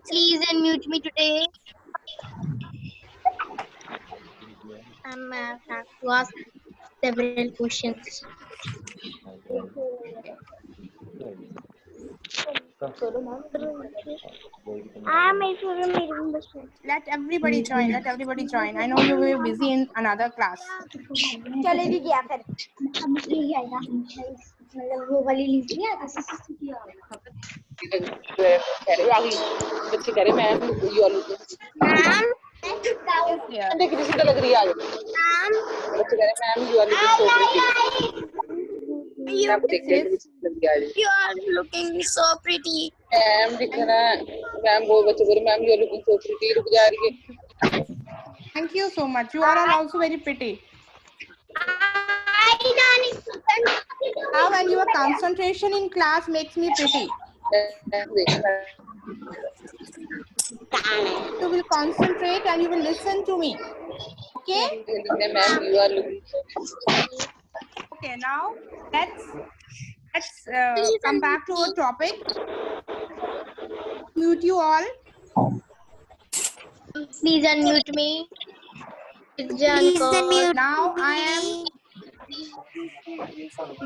Please unmute me today. I have to ask several questions. Let everybody join. Let everybody join. I know you will be busy in another class. चले भी गया फिर यही आएगा मतलब वो वाली लिस्ट नहीं आता बच्चे कह रहे मैम यू आर लुकिंग किसी को लग रही है आज बच्चे कह रहे ma'am you are looking so pretty ma'am देख के लग गया आज You are looking so pretty. Ma'am दिख रहा है मैम वो बच्चे बोल रहे ma'am you are looking so pretty रुक जा रही है Thank you so much. You are all also very pretty. How and your concentration in class makes me pretty. You will concentrate and you will listen to me. Okay? Ma'am you are looking Okay, now let's come back to our topic. Mute you all. Please unmute me. Now I am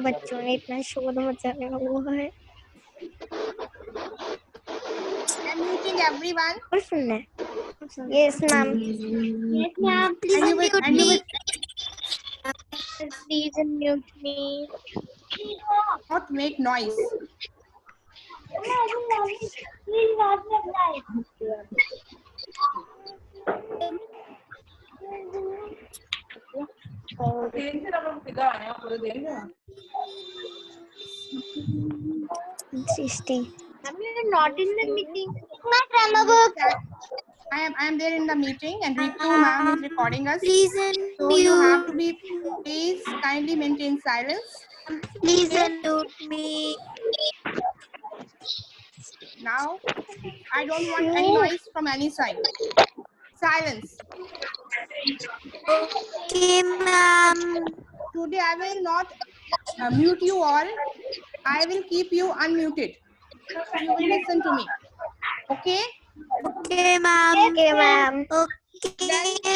बच्चों ने इतना शोर मचाया हुआ है muting everyone. और सुनना है yes ma'am please And you will Please unmute me. not make noise. Interesting. I'm not in the meeting. I am there in the meeting and Ritu ma'am is recording us. Please So you have to be, please kindly maintain silence. please unmute me. Now I don't want any noise from any side. Silence. Okay ma'am. Today I will not mute you all. I will keep you unmuted. You will listen to me. Okay? Okay ma'am. Okay ma'am. Okay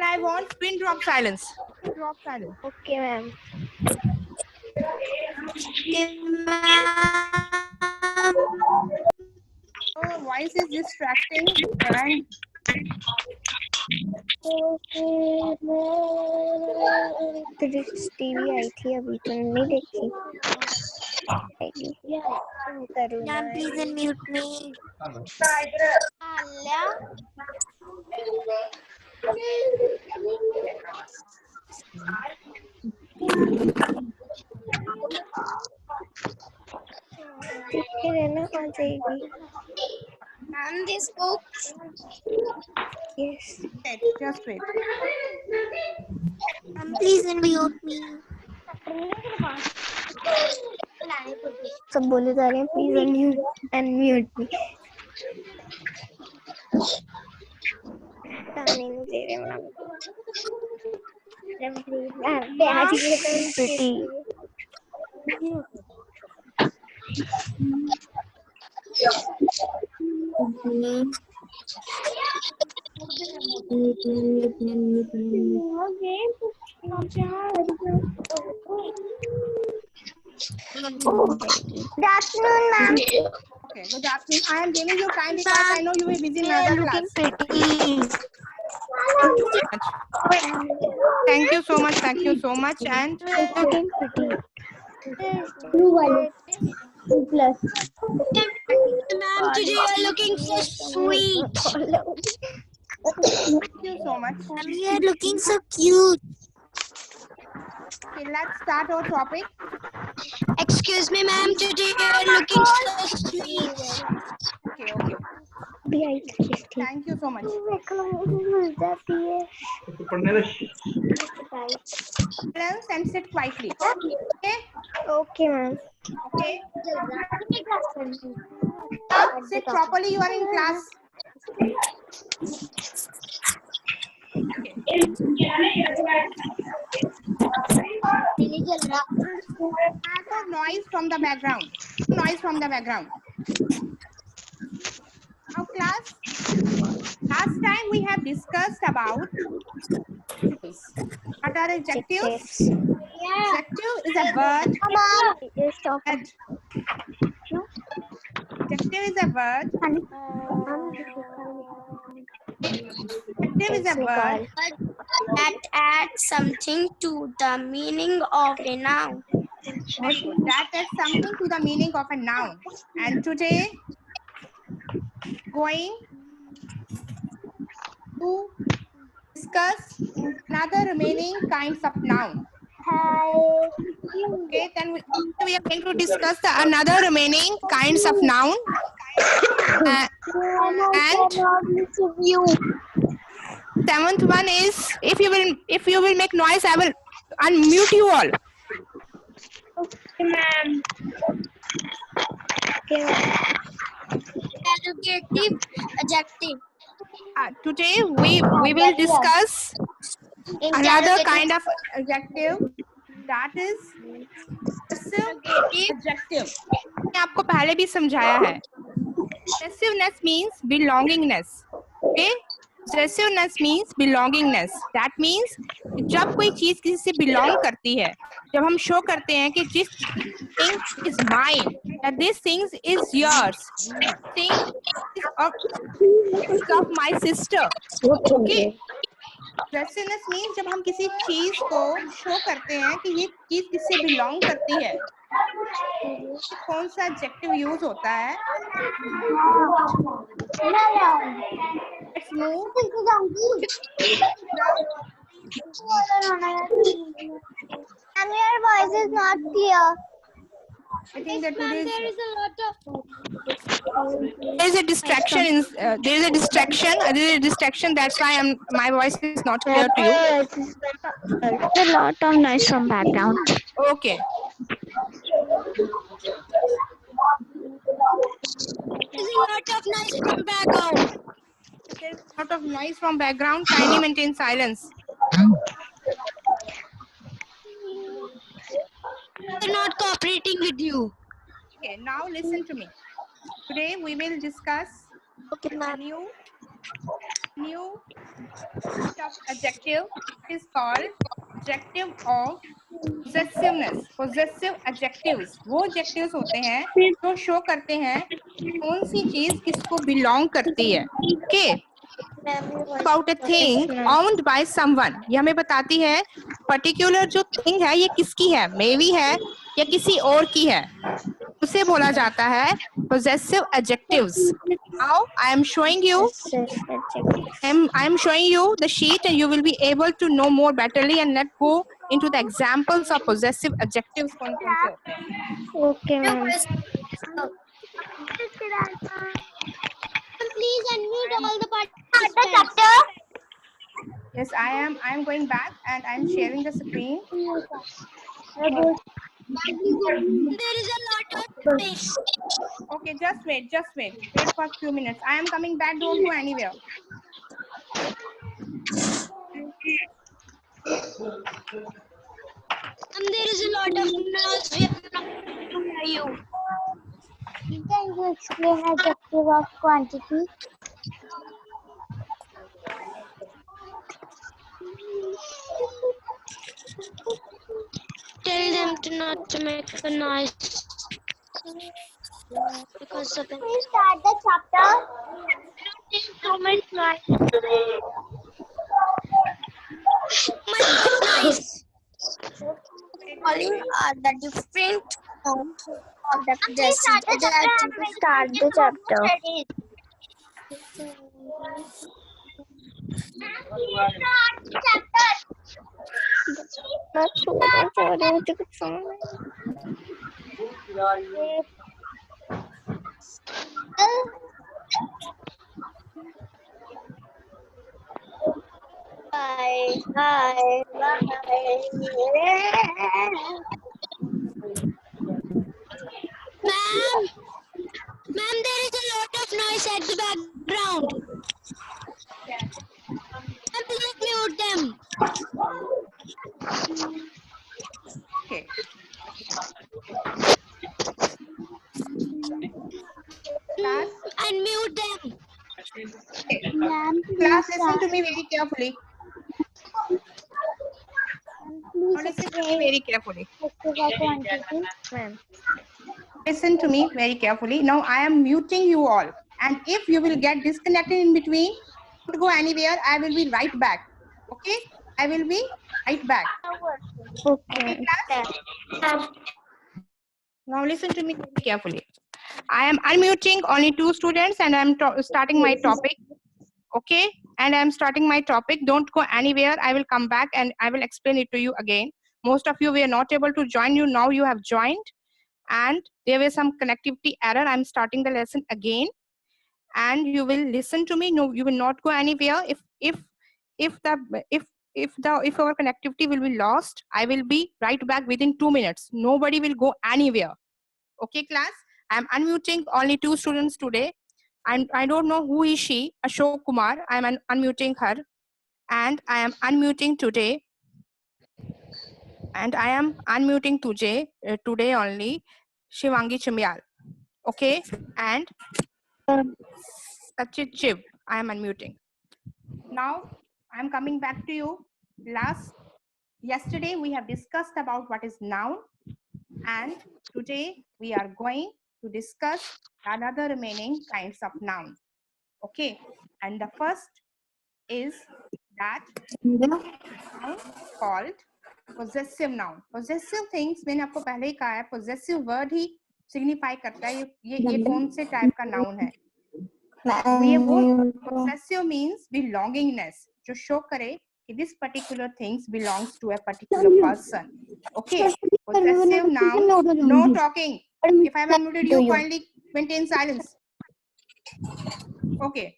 I want pin drop silence. Drop silence. Okay ma'am. Okay ma'am. Oh, voice is distracting and TV आई थी अभी तो नहीं देखी please unmute मी रहना आ जाएगी And this book. yes just wait. please unmute me सब बोले जा रहे हैं प्लीज अनम्यूट मी नहीं दे रहे ma'am pretty Good afternoon, ma'am. Okay, good afternoon. I am giving you time because I know you will be busy in another class. Thank you so much. Thank you so much. And Looking pretty. Blue wallet. Plus. Ma'am, today you're looking so sweet. thank you so much. Ma'am, you are looking so cute. Okay, let's start our topic. Excuse me, ma'am, today you're looking so sweet. Okay. Be I Thank you so much. Silence and sit quietly. Okay? Okay, ma'am. Okay. Sit properly. You are in class. Noise from the background. Noise from the background. Now class, last time we have discussed about what are adjectives? Adjective is a word that adjective is a word. Adjective is a word That adds something to the meaning of a noun. very good, that adds something to the meaning of a noun. And today going to discuss another remaining kinds of noun. Okay, then we are going to discuss the another remaining kinds of noun. And seventh one is, if you will make noise, I will unmute you all. Interrogative adjective. Today we will discuss another kind of adjective, that is possessive adjective. मैंने आपको पहले भी समझाया है. Possessiveness means belongingness. Okay? Possessiveness means belongingness. That means जब कोई चीज किसी से belong करती है, जब हम show करते हैं कि this thing is mine, that this thing is yours, this thing is of my sister. Okay? Possessiveness means जब हम किसी चीज को show करते हैं कि ये चीज किससे belong करती है, कौन सा adjective use होता है? Let's move. And your voice is not clear. I think that today There is a lot of there is a distraction. There is a distraction. That's why my voice is not clear to you. There's a lot of noise from background. Okay. There is a lot of noise from background. There's a lot of noise from background. Kindly maintain silence. They're not cooperating with you. Okay. Now listen to me. Today we will discuss Okay, a ma'am. new adjective is called adjective of possessiveness. Possessive adjectives वो adjectives होते हैं जो show करते हैं कौन सी चीज किसको belong करती है. Okay. About a thing owned by someone. ये हमें बताती है particular जो thing है ये किसकी है, मेरी है या किसी और की है, उसे बोला जाता है possessive adjectives. Now I am showing you the sheet and you will be able to know more betterly, and let's go into the examples of possessive adjectives. Okay, ma'am. Please unmute all the participants. Yes, I am going back and I am sharing the screen. There is a lot of noise. Okay, just wait for a few minutes. I am coming back, don't go anywhere. There is a lot of noise. We are not able to hear you. Can you explain adjective of quantity? Tell them to not to make a noise. Because of Can you start the chapter? too much noise. Noise. Calling are the different forms of the possessive adjective. Start the chapter. Bye. Ma'am, there is a lot of noise at the background. Ma'am, please mute them. Okay. Class, Unmute them. Ma'am, class, please, listen to me very carefully. Now please listen to me very carefully. exercise quantity. Ma'am. Listen to me very carefully. Now I am muting you all. And if you will get disconnected in between, don't go anywhere. I will be right back. Okay? I will be right back. Okay, class? Now listen to me very carefully. I am unmuting only 2 students and I am starting my topic. Okay? And I am starting my topic. Don't go anywhere. I will come back and I will explain it to you again. Most of you were not able to join you. Now you have joined. And there was some connectivity error. I'm starting the lesson again. And you will listen to me. No, you will not go anywhere. If our connectivity will be lost, I will be right back within 2 minutes. Nobody will go anywhere. Okay, class? I'm unmuting only 2 students today. I don't know who is she, Ashok Kumar. I'm unmuting her. And I am unmuting today. And I am unmuting today only Shivangi Chimyal. Okay? And Sachit Chiv. I am unmuting. Now, I'm coming back to you. Yesterday, we have discussed about what is noun. And today, we are going to discuss another remaining kinds of noun. Okay? And the first is that noun called possessive noun. Possessive things, मैंने आपको पहले ही कहा है, possessive word ही signify करता है ये कौन से टाइप का noun है. ये वो possessive means belongingness जो show करे कि this particular things belongs to a particular person. Okay, possessive noun, no talking. If I have unmuted you, kindly maintain silence. Okay,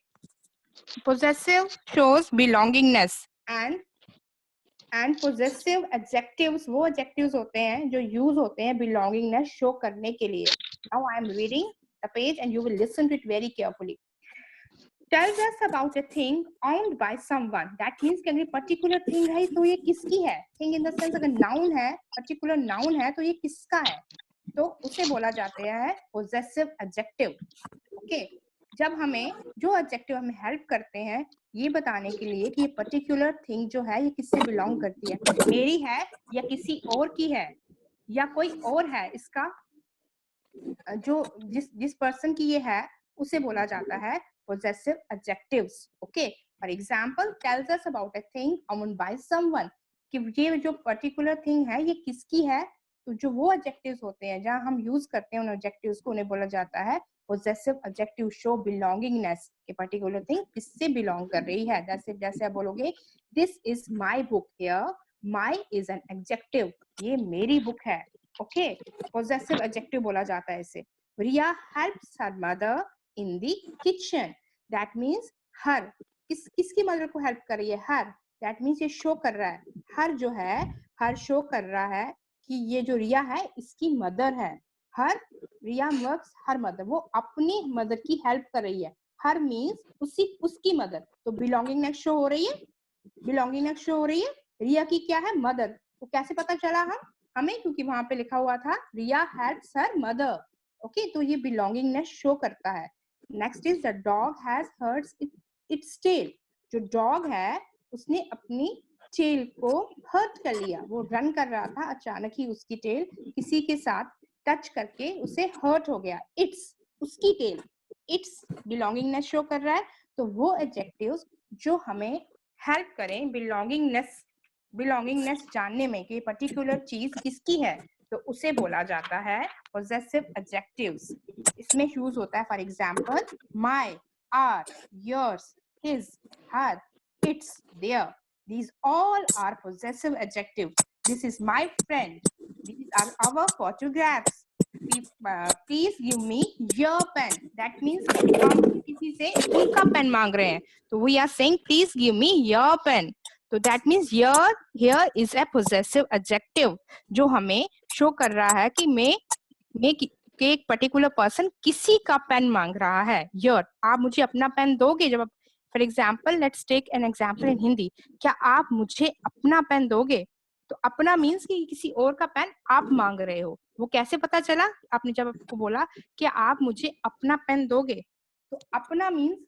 possessive shows belongingness and possessive adjectives वो adjectives होते हैं जो use होते हैं belongingness show करने के लिए. Now I am reading the page and you will listen to it very carefully. Tells us about a thing owned by someone. That means कि अगर particular thing है तो ये किसकी है? Thing in the sense अगर noun है, particular noun है तो ये किसका है? तो उसे बोला जाते हैं possessive adjective. Okay? जब हमें जो adjective हमें help करते हैं ये बताने के लिए कि ये particular thing जो है ये किससे belong करती है, मेरी है या किसी और की है या कोई और है, इसका जो जिस person की ये है उसे बोला जाता है possessive adjectives. Okay, for example, tells us about a thing owned by someone. कि ये जो particular thing है ये किसकी है, तो जो वो adjectives होते हैं जहाँ हम use करते हैं उन adjectives को उन्हें बोला जाता है possessive adjective show belongingness कि particular thing किससे belong कर रही है. जैसे आप बोलोगे this is my book. Here my is an adjective, ये मेरी book है. Okay, possessive adjective बोला जाता है इसे. Riya helps her mother in the kitchen. That means her किसकी मदर को हेल्प कर रही है, her. That means ये शो कर रहा है, her जो है her शो कर रहा है कि ये जो रिया है इसकी मदर है. her रिया वर्क्स her mother, वो अपनी मदर की हेल्प कर रही है. her means उसकी मदर, तो belongingness शो हो रही है, belongingness शो हो रही है. रिया की क्या है, मदर. तो कैसे पता चला हमें क्योंकि वहां पे लिखा हुआ था रिया हेल्प्स हर मदर. ओके, तो ये belongingness शो करता है. Next is the dog has hurt its tail. जो dog है उसने अपनी tail को hurt कर लिया, वो run कर रहा था, अचानक ही उसकी tail किसी के साथ touch करके उसे hurt हो गया. It's उसकी tail, it's belongingness show कर रहा है. तो वो adjectives जो हमें help करें belongingness जानने में कि particular चीज किसकी है तो उसे बोला जाता है possessive adjectives. इसमें यूज होता है, for example, my, our, yours, his, her, its, their. These all are possessive adjectives. This is my friend. These are our photographs. Please give me your pen. That means हम किसी से उनका pen मांग रहे हैं तो we are saying please give me your pen. तो that means here is a possessive adjective जो हमें शो कर रहा है कि एक पर्टिकुलर पर्सन किसी का पेन मांग रहा है. योर, आप मुझे अपना पेन दोगे. जब for example let's take an example in Hindi, क्या आप मुझे अपना पेन दोगे. तो अपना मीन्स कि किसी और का पेन आप मांग रहे हो। वो कैसे पता चला? आपने जब आपको बोला कि आप मुझे अपना पेन दोगे, तो अपना मीन्स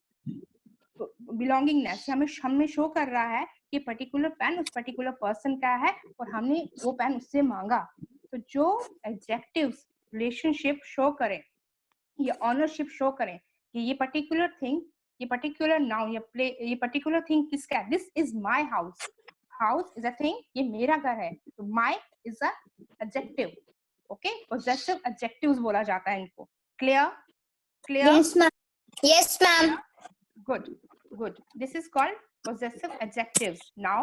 बिलोंगिंगनेस, हमें शो कर रहा है कि पर्टिकुलर पेन उस पर्टिकुलर पर्सन का है और हमने वो पेन उससे मांगा। तो जो एडजेक्टिव्स रिलेशनशिप शो करें या ऑनरशिप शो करें कि ये पर्टिकुलर थिंग, ये पर्टिकुलर नाउन या प्ले, ये पर्टिकुलर थिंग किसका है, this is my house, house is a thing, ये मेरा घर है, तो my is a adjective. Okay, possessive adjectives बोला जाता है इनको। Clear? Clear? Yes, ma'am. Yes, ma'am. Good, good. This is called possessive adjectives. Now,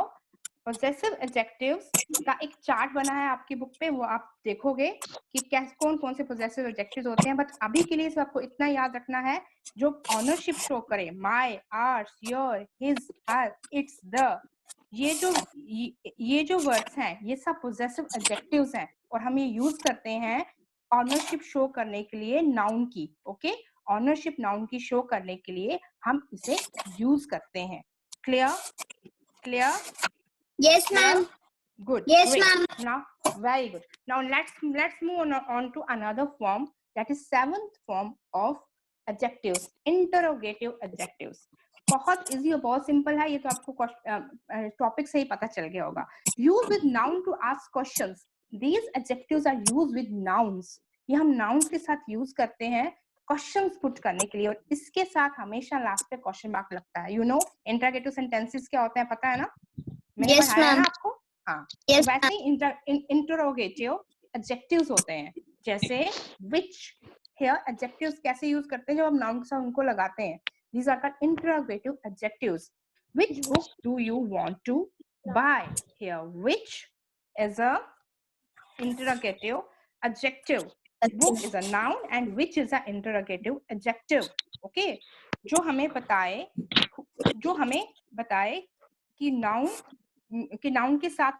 possessive adjectives का एक चार्ट बना है आपकी बुक पे, वो आप देखोगे कि कौन कौन से possessive adjectives होते हैं। बट अभी के लिए आपको इतना याद रखना है, जो ऑनरशिप शो करे, my, ours, your, his, her, its, the, ये जो वर्ड्स हैं ये सब possessive adjectives हैं और हम ये यूज करते हैं ऑनरशिप शो करने के लिए नाउन की। ओके, ऑनरशिप नाउन की शो करने के लिए हम इसे यूज करते हैं। Clear? Clear? Yes, ma'am. Good. Yes, Great. ma'am. Now, very good. Now let's move on to another form, that is seventh form of adjectives, interrogative adjectives. बहुत easy और बहुत सिंपल है, ये तो आपको टॉपिक से ही पता चल गया होगा। Use with noun to ask questions. These adjectives are use with nouns. ये हम नाउन्स के साथ यूज करते हैं क्वेश्चंस पुट करने के लिए, और इसके साथ हमेशा लास्ट पे क्वेश्चन मार्क लगता है। यू नो इंटरोगेटिव सेंटेंसेस क्या होते हैं, पता है ना? मैंने Yes, पढ़ाया है ना ma'am. आपको। हाँ, Yes, तो वैसे ही इंटरोगेटिव एडजेक्टिव्स होते हैं, जैसे which। here adjectives कैसे यूज करते हैं? जब हम नाउन के साथ उनको लगाते हैं। these are called interrogative adjectives. which book do you want to buy? here which is a interrogative adjective, book is a noun and which is a interrogative adjective. okay, जो हमें बताए कि नाउन के साथ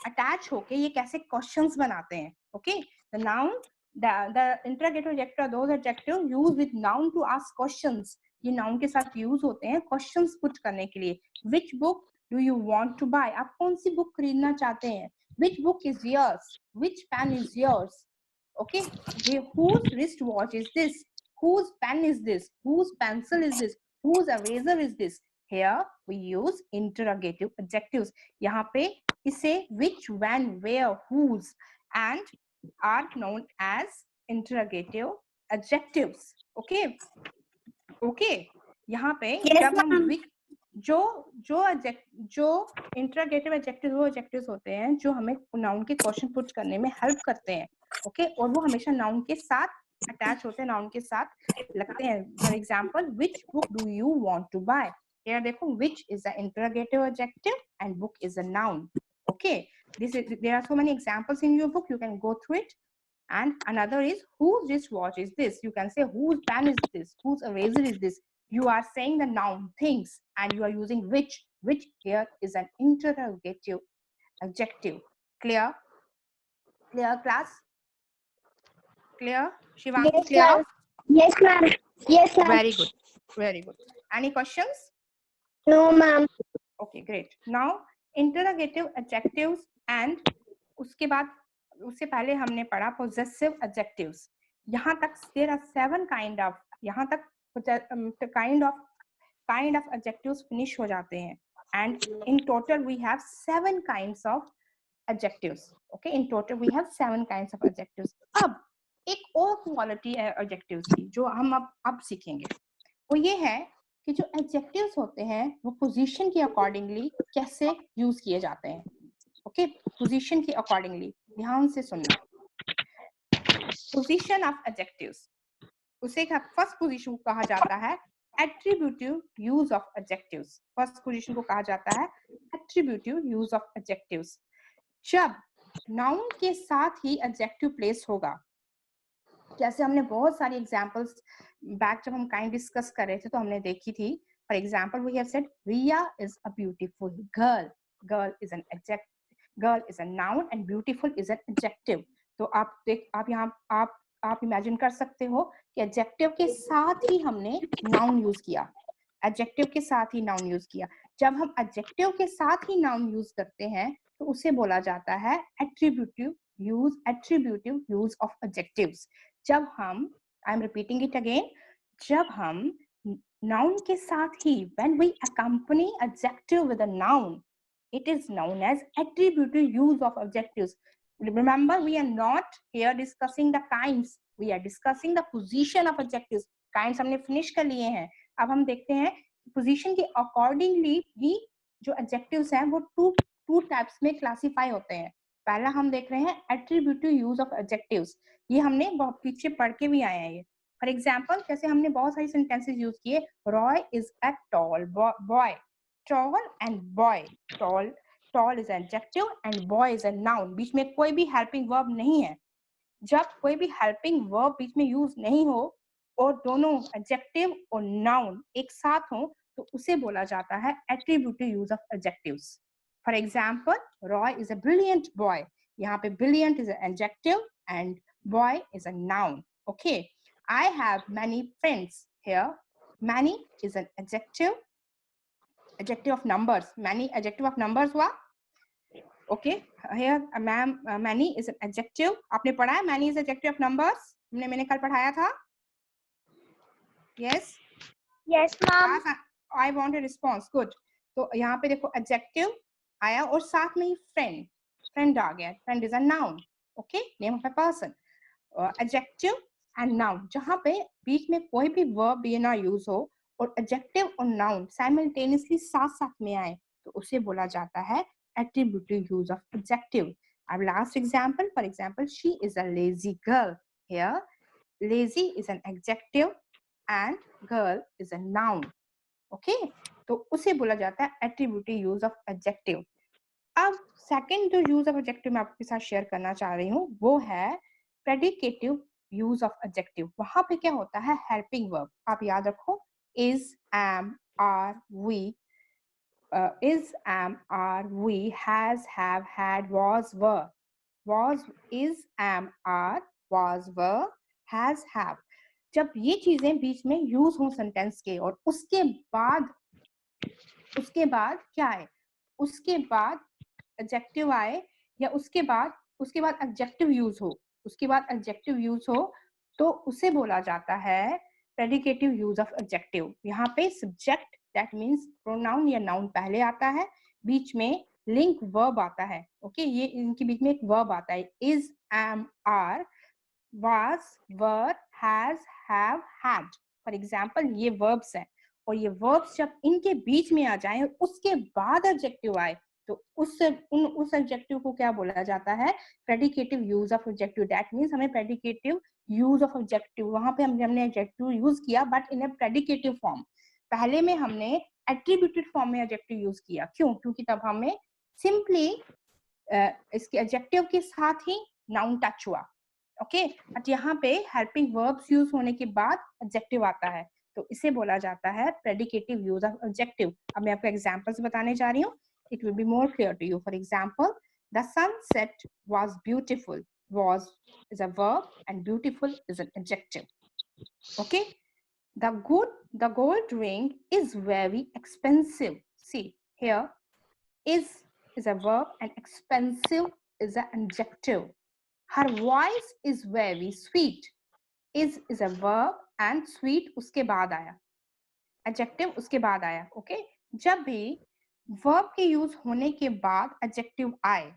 अटैच होके ये कैसे questions बनाते हैं। Okay, the noun, the interrogative adjective are those adjective used with noun to ask questions. ये नाउन के साथ यूज होते हैं क्वेश्चंस पुट करने के लिए। Which book do you want to buy? आप कौन सी बुक खरीदना चाहते हैं? Which book is yours? Which pen is yours? Okay, whose wristwatch is this? whose pen is this? whose pencil is this? whose eraser is this? Here we use interrogative adjectives. यहाँ पे इसे which, when, where, whose and are known as interrogative adjectives. Okay, okay. यहाँ पे Yes, जब हम ma'am. जो interrogative adjective वो adjectives होते हैं जो हमें नाउन के क्वेश्चन पुट करने में हेल्प करते हैं। ओके, और वो हमेशा नाउन के साथ अटैच होते हैं, नाउन के साथ लगते हैं। For example, which book do you want to buy? Here देखो, which is a interrogative adjective and book is a noun. Okay, there are so many examples in your book, you can go through it. And another is whose wristwatch is this? You can say whose pen is this? Whose eraser is this? You are saying the noun things and you are using which. Which here is an interrogative adjective. Clear? Clear, class? Clear? Shivangi, Yes, clear? ma'am. Yes, ma'am. Yes, ma'am. Very good. Very good. Any questions? No, ma'am. Okay, great. Now interrogative adjectives and उससे पहले हमने पढ़ा possessive adjectives. यहाँ तक there are 7 kind of, यहाँ तक kind of adjectives finish हो जाते हैं, and in total we have 7 kinds of adjectives. Okay, in total we have 7 kinds of adjectives. अब एक और quality है adjectives की जो हम अब सीखेंगे, वो ये है कि जो adjectives होते हैं वो position के accordingly कैसे use किए जाते हैं। ओके, पोजीशन के अकॉर्डिंगली, ध्यान से सुनना। पोजीशन ऑफ एडजेक्टिव्स, उसे फर्स्ट पोजीशन को कहा जाता है attributive use of adjectives. First position को कहा जाता है एट्रीब्यूटिव यूज ऑफ एडजेक्टिव्स। जब नाउन के साथ ही एडजेक्टिव प्लेस होगा, जैसे हमने बहुत सारी एग्जांपल्स बैक जब हम काइंड डिस्कस कर रहे थे तो हमने देखी थी। For example, we have said Riya is a beautiful girl. Girl is an adjective, girl is a noun and beautiful is an adjective. तो आप इमेजिन कर सकते हो कि एडजेक्टिव के साथ ही हमने नाउन यूज किया, एडजेक्टिव के साथ ही नाउन यूज किया। जब हम एडजेक्टिव के साथ ही नाउन यूज करते हैं तो उसे बोला जाता है एट्रीब्यूटिव यूज ऑफ एडजेक्टिव्स। जब हम, I am repeating it again, जब हम नाउन के साथ ही when we accompany adjective with a noun, it is known as attributive use of adjectives. Remember, we are not here discussing the kinds, we are discussing the position of adjectives. kinds हमने finish कर लिए हैं, अब हम देखते हैं position के accordingly भी जो एडजेक्टिव्स हैं वो टू टाइप्स में क्लासिफाई होते हैं। पहला हम देख रहे हैं एट्रीब्यूटिव यूज ऑफ एडजेक्टिव्स, ये हमने बहुत पीछे पढ़ के भी आए हैं। ये फॉर एग्जांपल जैसे हमने बहुत सारी सेंटेंसेस यूज किए, Roy is a tall boy, tall and boy, tall is adjective and boy is a noun, बीच में कोई भी हेल्पिंग वर्ब नहीं है। जब कोई भी हेल्पिंग वर्ब बीच में यूज नहीं हो और दोनों एडजेक्टिव और नाउन एक साथ हो तो उसे बोला जाता है attributive use of adjectives. For example, Roy is a brilliant boy, यहाँ पे brilliant is an adjective and boy is a noun. Okay, I have many friends, here many is an adjective, adjective of numbers, many adjective of numbers हुआ। Okay, here ma'am many is an adjective, आपने पढ़ा है many is adjective of numbers, मैंने कल पढ़ाया था। Yes yes ma'am. I want a response, good. तो यहाँ पे देखो एडजेक्टिव आया और साथ में ही फ्रेंड आ गया, friend is a noun, okay, name of a person. Adjective and noun, जहाँ पे बीच में कोई भी वर्ब भी ना यूज हो और एडजेक्टिव और नाउन साइमल्टेनियसली साथ साथ में आए तो उसे बोला जाता है attributive use of adjective. Our last example, for example, she is a lazy girl. Here, lazy is an adjective and girl is a noun. Okay, तो उसे बोला जाता है attributive use of adjective. अब second जो use of adjective मैं आपके साथ share करना चाह रही हूँ वो है predicative use of adjective. वहां पे क्या होता है helping verb, आप याद रखो, is, am, are, we, is, am, are, we, has, have, had, was, were. Was, is, am, are, was, were, has, have. जब ये चीजें बीच में यूज हो सेंटेंस के और उसके बाद क्या है, उसके बाद एडजेक्टिव आए या उसके बाद एडजेक्टिव यूज हो, तो उसे बोला जाता है प्रेडिकेटिव यूज ऑफ एडजेक्टिव। यहाँ पे सब्जेक्ट दैट मींस प्रोनाउन या नाउन पहले आता है, बीच में लिंक वर्ब आता है। ओके, ये इनके बीच में एक वर्ब आता है, is, am, are, was, were, has, have, had। For example ये वर्ब्स हैं और ये वर्ब्स जब इनके बीच में आ जाएं और उसके बाद एडजेक्टिव आए तो उस एडजेक्टिव को क्या बोला जाता है, predicative use of adjective. That means हमें प्रेडिकेटिव यूज ऑफ एडजेक्टिव, वहां पे हमने एडजेक्टिव यूज किया but in a predicative form. पहले में हमने एट्रीब्यूटेड फॉर्म में एडजेक्टिव यूज किया, क्यों? क्योंकि तब हमें सिंपली इसके एडजेक्टिव के साथ ही नाउन टच हुआ। ओके, बट यहाँ पे हेल्पिंग वर्ब्स यूज होने के बाद एडजेक्टिव आता है तो इसे बोला जाता है प्रेडिकेटिव यूज ऑफ एडजेक्टिव। अब मैं आपको एग्जांपल्स बताने जा रही हूँ, it will be more clear to you. For example, the sunset was beautiful, was is a verb and beautiful is an adjective. Okay, the gold ring is very expensive. See here, is a verb and expensive is an adjective. Her voice is very sweet. Is a verb and sweet उसके बाद आया, adjective उसके बाद आया। Okay, जब भी verb के use होने के बाद adjective आए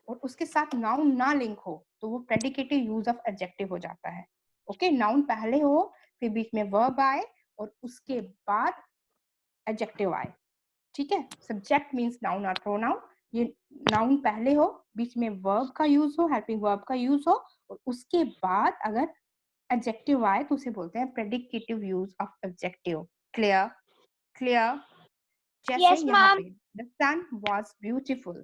और उसके साथ noun ना लिंक हो तो वो predicative यूज ऑफ adjective हो जाता है। ओके, noun पहले हो फिर बीच में verb आए और उसके बाद adjective आए। ठीक है, सब्जेक्ट मीन्स नाउन और प्रोनाउन, ये नाउन पहले हो, बीच में वर्ब का यूज हो, हेल्पिंग वर्ब का यूज हो और उसके बाद अगर एडजेक्टिव आए तो उसे बोलते हैं predicative use of adjective. Clear? जैसे Yes, यहाँ ma'am. पे the sun was beautiful,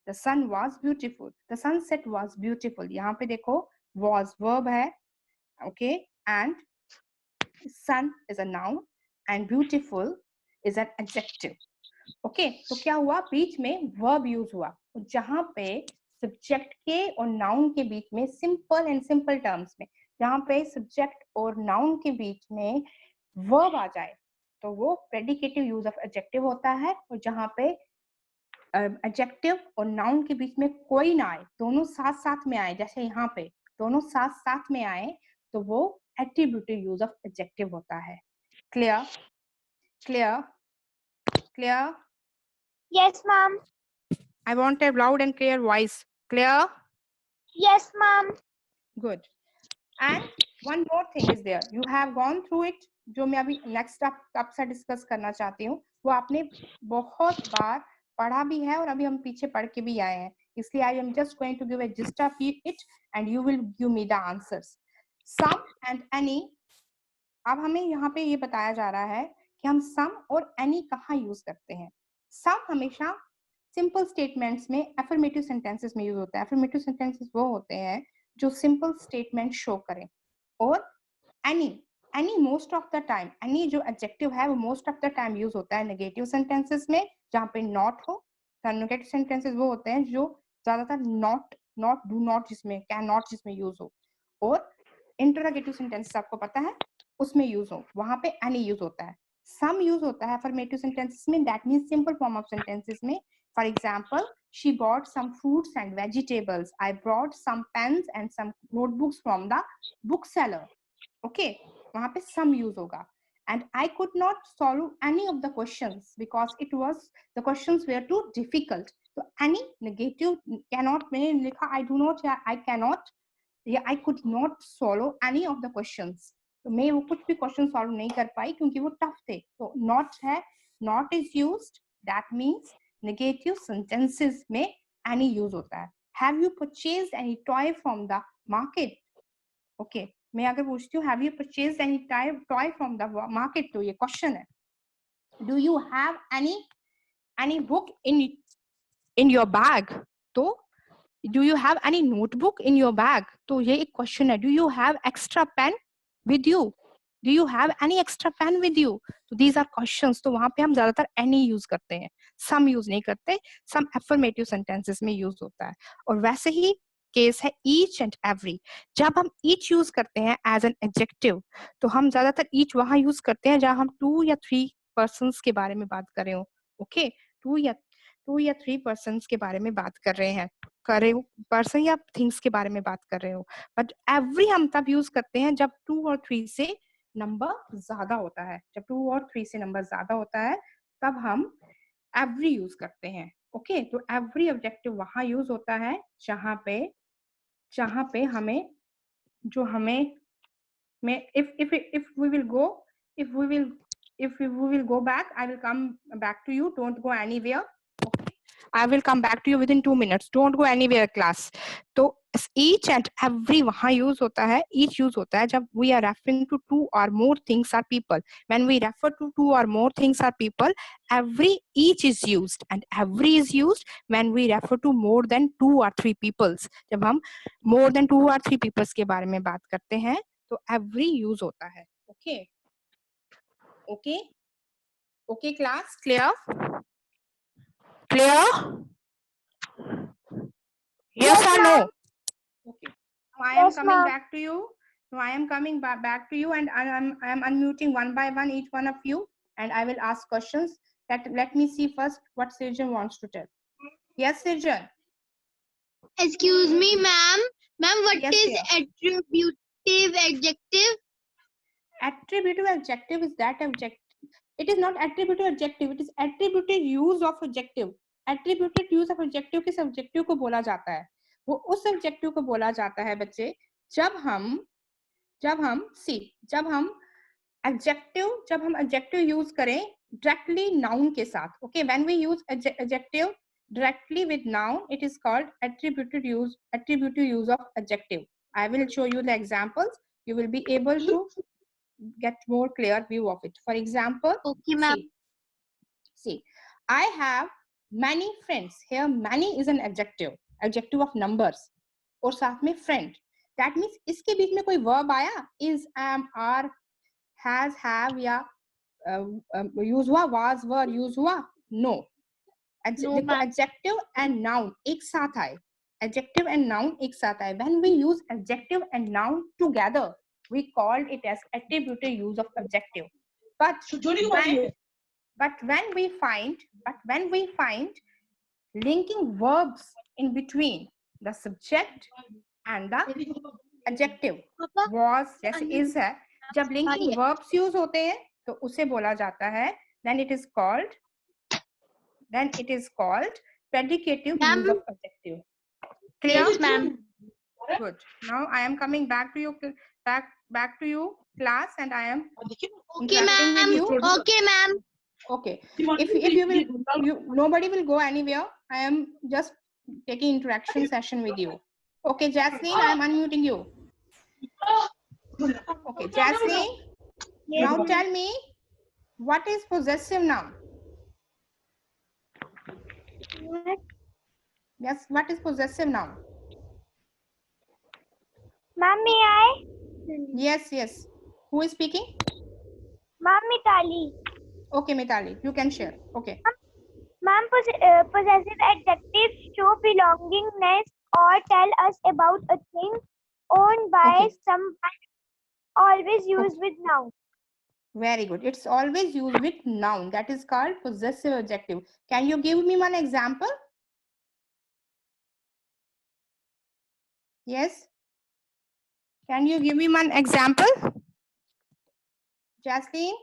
the sun was beautiful, the sunset was beautiful, यहाँ पे देखो was verb है, okay, and sun is a noun and beautiful is an adjective। Okay, तो क्या हुआ, बीच में वर्ब यूज हुआ, जहां पे सब्जेक्ट के और नाउन के बीच में सिंपल टर्म्स में जहां पे सब्जेक्ट और नाउन के बीच में वर्ब आ जाए तो वो प्रेडिकेटिव यूज ऑफ एडजेक्टिव होता है, और जहां पे एडजेक्टिव और नाउन के बीच में कोई ना आए, दोनों साथ साथ में आए, जैसे यहाँ पे दोनों साथ साथ में आए तो वो एट्रीब्यूटिव यूज ऑफ एडजेक्टिव होता है। Clear? Clear? Clear? Yes, ma'am. I want a loud and clear voice. Clear? Yes, ma'am. Good. And one more thing is there. You have gone through it. जो मैं अभी next आपसे discuss करना चाहती हूँ वो आपने बहुत बार पढ़ा भी है और अभी हम पीछे पढ़ के भी आए हैं, इसलिए I am just going to give a gist of it and you will give me the answers. Some and any. अब हमें यहाँ पे ये बताया जा रहा है कि हम सम और एनी कहाँ यूज करते हैं। सम हमेशा सिंपल स्टेटमेंट्स में, एफर्मेटिव सेंटेंसेस में यूज होता है। एफर्मेटिव सेंटेंसेस वो होते हैं जो सिंपल स्टेटमेंट शो करें। और any most of the time, any जो एडजेक्टिव है वो most of the time use होता है नेगेटिव सेंटेंसेस में जहाँ पे नॉट हो। नेगेटिव सेंटेंसेस वो होते हैं जो ज्यादातर नॉट, डू नॉट जिसमें, कैन नॉट जिसमें यूज हो, और इंटरोगेटिव सेंटेंसेस आपको पता है उसमें यूज हो, वहां पे एनी यूज होता है। सम यूज होता है अफर्मेटिव सेंटेंसेस में, that means simple form of sentences में। For example, she bought some fruits and vegetables. I brought some pens and some notebooks from the bookseller. Okay, वहां पे some use होगा। And I could not solve any of the questions because the questions were too difficult. तो any negative cannot, मैंने लिखा I do not या I cannot या I could not solve any of the questions. तो मैं वो कुछ भी क्वेश्चन सॉल्व नहीं कर पाई क्योंकि वो टफ थे। तो नॉट है, not is used, that means negative sentences में एनी यूज होता है। Have you purchased any toy from the market? Okay, मैं अगर पूछती हूँ have you purchased any toy from the market, तो ये क्वेश्चन है। Do you have any book in your bag? तो do you have any notebook in your bag? तो ये एक क्वेश्चन है। do you have extra pen with you? do you have any extra pen with you? तो these are questions। तो वहां पे हम ज्यादातर any यूज करते हैं, some यूज नहीं करते। some affirmative sentences में यूज होता है। और वैसे ही केस है each and every। जब हम each यूज करते हैं as an adjective, तो हम ज्यादातर each वहां यूज करते हैं जहां हम 2 या 3 persons के बारे में बात कर रहे हो। ओके, 2 या 3 persons के बारे में बात कर रहे हैं, पर्सन या थिंग्स के बारे में बात कर रहे हो। बट एवरी हम तब यूज करते हैं जब 2 और 3 से नंबर ज्यादा होता है। जब 2 और 3 से नंबर ज्यादा होता है तब हम एवरी यूज करते हैं। ओके, तो एवरी ऑब्जेक्टिव वहां यूज होता है जहां पे हमें जो हमें मैं if we will go back, I will come back to you. Don't go anywhere. Okay, I will come back to you within 2 minutes. Don't go anywhere, class. तो each and every वहाँ use होता है, each use होता है जब we are referring to 2 or more things or people. When we refer to 2 or more things or people, each is used, and every is used when we refer to more than 2 or 3 peoples. जब हम more than 2 or 3 peoples के बारे में बात करते हैं तो every use होता है। Okay, class, clear? Yes or no? Okay. Now I am Yes, coming ma'am. back to you. Now I am coming back to you, and I am unmuting one by one each one of you, and I will ask questions. Let me see first what Sirjan wants to tell. Yes, Sirjan. Excuse me, ma'am. Ma'am, what Yes, is dear. attributive adjective? Attributive adjective is that adjective. It is not attributive adjective. It is attributive use of adjective. Attributed use of adjective किस adjective को बोला जाता है? वो उस adjective को बोला जाता है बच्चे जब हम adjective use करें directly noun के साथ. Okay, when we use adjective directly with noun, it is called attributive use of adjective. I will show you the examples. You will be able to get more clear view of it. For example, Okay, ma'am. see, I have many friends. Here, many is an adjective of numbers. और साथ में friend. That means इसके बीच में कोई verb आया, is, am, are, has, have या use हुआ, was, were, use हुआ? No. देखो adjective and noun एक साथ आए. Adjective and noun एक साथ आए. When we use adjective and noun together, we called it as attributive use of adjective. But when we find linking verbs in between the subject and the adjective. Was जैसे is है, जब linking verbs use होते हैं तो उसे बोला जाता है, then it is called predicative use of adjective. Clear? Yes, ma'am. Good. Now I am coming back to you, back to you class, and I am Okay, interacting with ma'am. you. Okay, ma'am. Okay. If you nobody will go anywhere. I am just taking interaction session with you. Okay, Jasmine, I am unmuting you. Okay, Jasmine. Now tell me, what is possessive noun? Yes, what is possessive noun? Ma'am, may I? Yes. Who is speaking? Ma'am, Mitali. Okay, Mitali, you can share. Okay. Ma'am, possessive adjectives show belongingness or tell us about a thing owned by Okay. someone, always used with noun. Very good. It's always used with noun. That is called possessive adjective. Can you give me one example? Yes. Can you give me one example? Jasmine,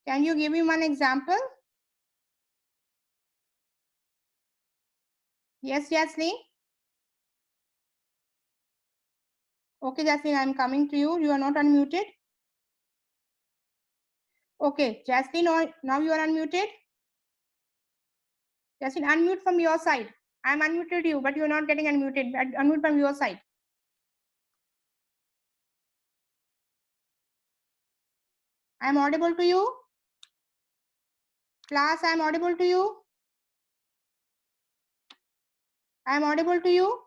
can you give me one example? Yes, Jasmine. Okay, Jasmine, I'm coming to you. You are not unmuted. Okay, Jasmine, now you are unmuted. Jasmine, unmute from your side. I'm unmuted you, but you're not getting unmuted. Unmute from your side. I'm audible to you. Class, I'm audible to you. I'm audible to you.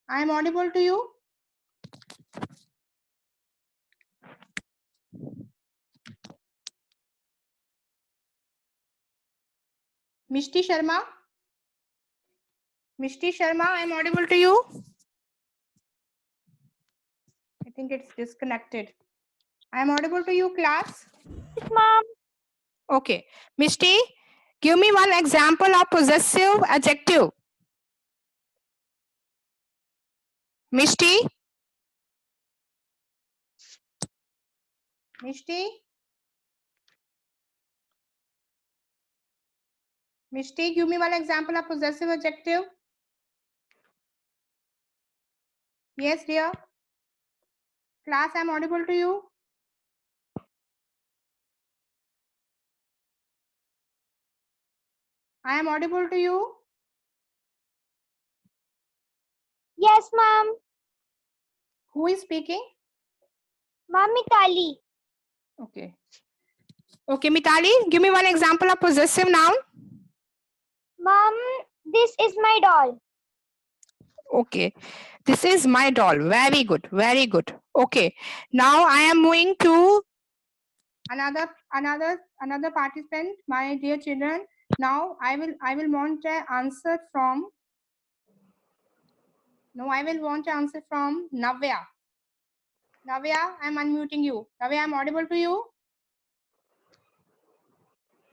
I'm audible to you. Mishti Sharma. Mishti Sharma, I'm audible to you. I think it's disconnected. I'm audible to you, class. Yes, ma'am. Okay. Mishti, give me one example of possessive adjective. Mishti? Mishti? Mishti, give me one example of possessive adjective. Yes, dear. Class, I'm audible to you. I am audible to you. Yes, ma'am. Who is speaking? Ma'am, Mitali. Okay. Okay, Mitali, give me one example of possessive noun. Ma'am, this is my doll. Okay. This is my doll. Very good. Very good. Okay. Now I am moving to another participant, my dear children. Now I will want an answer from Navya. Navya, I'm unmuting you. Navya, I'm audible to you.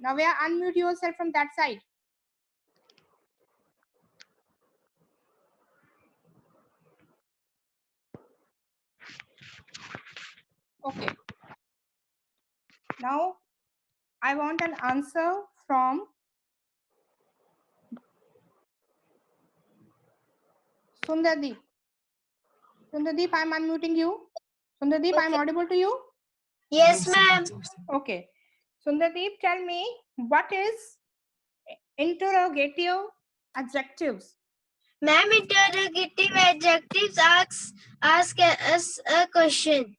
Navya, unmute yourself from that side. Okay. Now I want an answer from Sundardeep. Sundardeep, I'm unmuting you. Sundardeep, I'm audible to you. Yes, ma'am. Okay. Sundardeep, tell me, what is interrogative adjectives? Ma'am, interrogative adjectives ask us a question.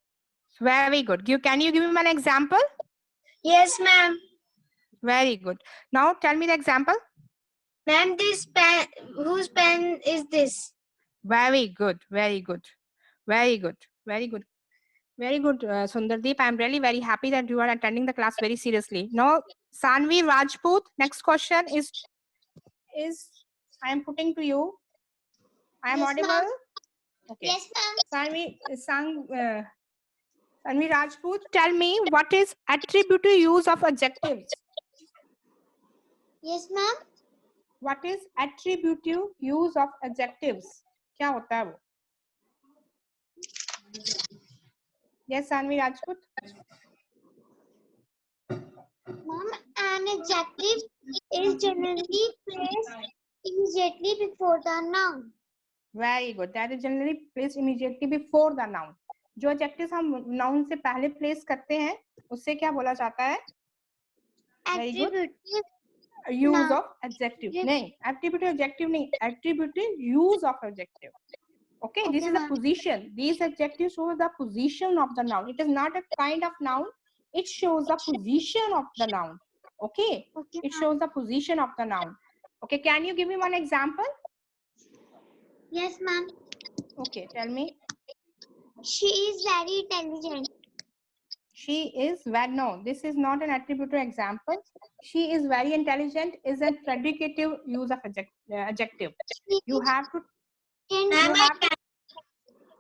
Very good. Can you give me an example? Yes, ma'am. Very good. Now tell me the example. Ma'am, this pen, whose pen is this? Very good. Very good. Very good. Very good. Very good, Sundardeep. I'm really very happy that you are attending the class very seriously. Now, Sanvi Rajput, next question is I am putting to you. I am Yes, audible. ma'am. Okay. Yes, ma'am. Sanvi, Tanvi Rajput, tell me what is attributive use of adjectives? Yes, ma'am. What is attributive use of adjectives? क्या होता है वो? Yes, Tanvi Rajput. Ma'am, an adjective is generally placed immediately before the noun. Very good. That is generally placed immediately before the noun. जो adjectives हम noun से पहले place करते हैं, उससे क्या बोला जाता है? Very good. Attributive Use noun. of adjective. नहीं, attributive adjective नहीं, attributive use of adjective. Okay, this Okay, is a ma'am. position. These adjectives show the position of the noun. It is not a kind of noun. It shows the position of the noun. Okay, Okay, it ma'am. shows the position of the noun. Okay, can you give me one example? Yes, ma'am. Okay, tell me. She is very intelligent. She is very, no, this is not an attributive example. She is very intelligent is a predicative use of adjective. She You is have to, intelligent. you have to,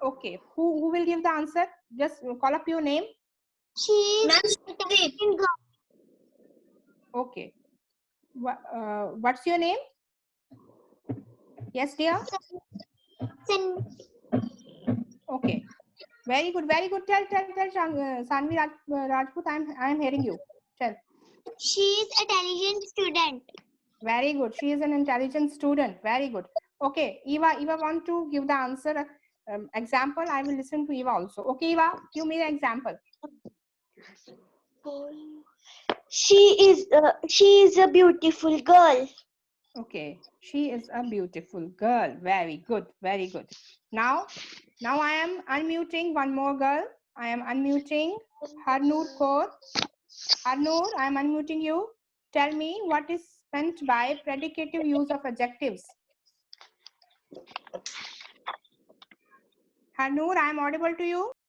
okay, who will give the answer? Just call up your name. She is intelligent girl. Okay. What's your name? Yes, dear. Sin- Okay. Very good. Very good. Tell Sanvi Rajput. I'm hearing you. Tell. She is intelligent student. Very good. She is an intelligent student. Very good. Okay. Eva want to give the answer. Example. I will listen to Eva also. Okay, Eva, give me the example. She is a beautiful girl. Okay. She is a beautiful girl. Very good. Very good. Now I am unmuting one more girl. I am unmuting Harnoor Kaur. Harnoor, I am unmuting you. Tell me what is meant by predicative use of adjectives. Harnoor, I am audible to you.